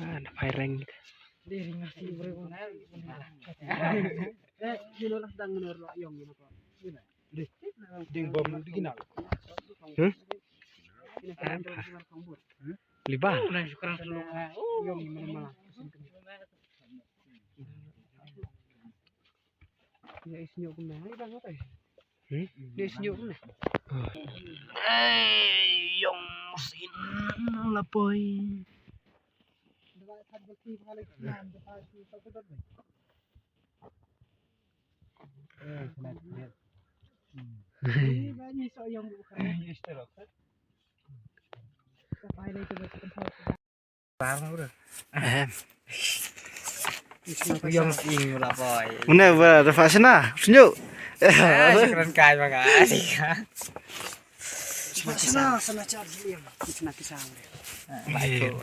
Ada fireng. Diri ngasih beri dulu lah dang menurut lo yang gitu kok. Ding bom di ginal. Liba. Nah sekarang selong yang mana ya isinya kena ini bang apa ya? Dia isinya kena. Yung musin lapoy. Banyak so yang bukan. Sampai lagi ke tempat. Parang udah. Yang ini lah boy. Mana ba fashion na? Sunyo. Keren kaya makasih. Sana cari dia. Sana kisah. Baik.